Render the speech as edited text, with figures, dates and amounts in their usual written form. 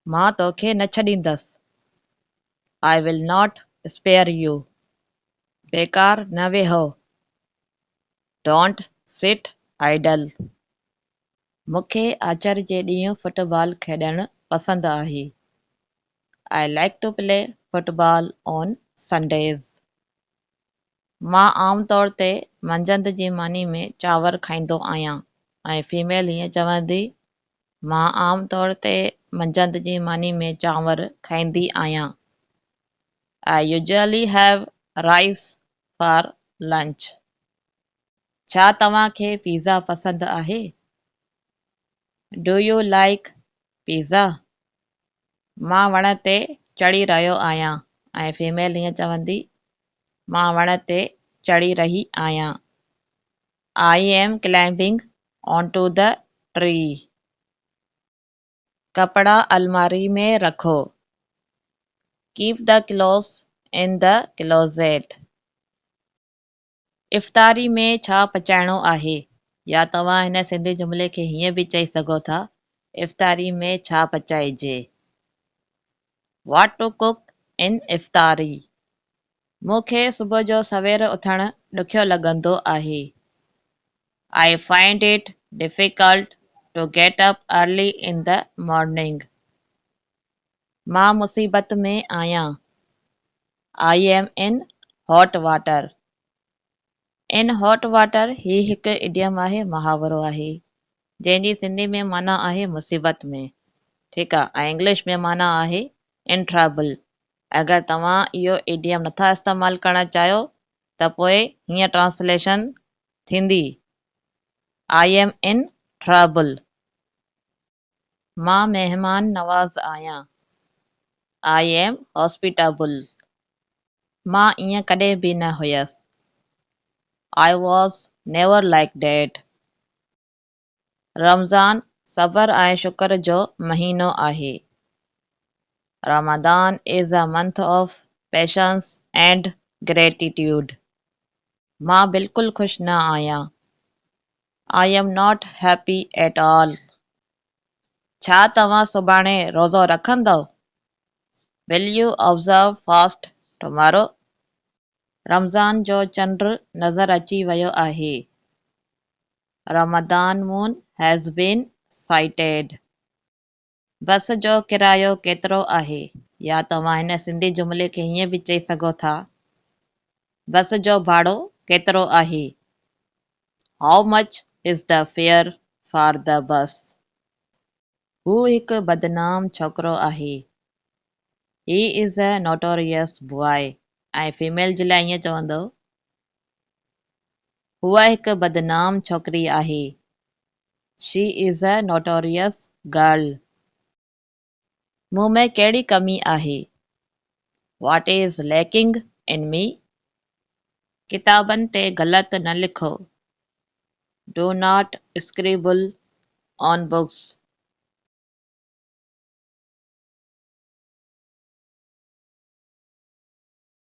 मां तोखे न छॾींदसि। I will not spare you. बेकार न वेहो। Don't sit idle. मूंखे आचर जे ॾींहुं फुटबॉल खेॾणु पसंदि आहे। I like to play football on Sundays. मां आम तौर ते मंझंदि जी मानी में चांवर खाईंदो आहियां ऐं फीमेल हीअं चवंदी मां आम तौर ते मंझंदि जी मानी में चांवर खाईंदी आहियां। I usually have rice for lunch. छा तव्हांखे पिज़्ज़ा पसंदि आहे? Do you like pizza? मां वण ते चढ़ी रहियो आहियां ऐं फीमेल हीअं चवंदी मां वण ते चढ़ी रही आहियां। I am climbing onto the tree. कपड़ा अलमारी में रखो। Keep the clothes in the closet. इफ़्तारी में छा पचाइणो आहे? या तव्हां हिन सिंधी जुमिले खे हीअं बि चई सघो था इफ़्तारी में छा पचाइजे। What to cook in इफ़्तारी? मूंखे सुबुह जो सवेर उथणु ॾुखियो लॻंदो आहे। I find it difficult to get up early in the morning. मां मुसीबत में आहियां। I am in hot water. In hot water ही हिकु इडियम आहे, मुहावरो आहे जंहिंजी सिंधी में माना आहे मुसीबत में। ठीकु आहे। ऐं इंग्लिश में माना आहे in trouble. अगरि तव्हां इहो इडियम नथा इस्तेमालु करणु चाहियो त पोइ हीअं ट्रांसलेशन थींदी I am in trouble. मां महिमान नवाज़ आहियां। I am hospitable. मां ईअं कॾहिं बि न हुयसि। I was never like that. Ramzan सबर ऐं शुक्र जो महीनो आहे। Ramadan is a month of patience and gratitude. मां बिल्कुलु ख़ुशि न आहियां। I am not happy at all. छा तव्हां सुभाणे रोज़ो रखंदव? Will you observe fast tomorrow? Ramzan जो चंड नज़र अची वियो आहे। Ramadan moon has been sighted. बस जो किरायो केतिरो आहे? या तव्हां हिन सिंधी जुमिले खे हीअं बि चई सघो था बस जो भाड़ो केतिरो आहे? How much is the fare for the bus? हू हिकु बदनाम छोकिरो आहे। He is a notorious boy. ऐं फीमेल जे लाइ ईअं चवंदो हूअ हिकु बदनाम छोकिरी आहे। She is a notorious girl. मूं में कहिड़ी कमी आहे? What is lacking in me? किताबनि ते ग़लति न लिखो। Do not scribble on books.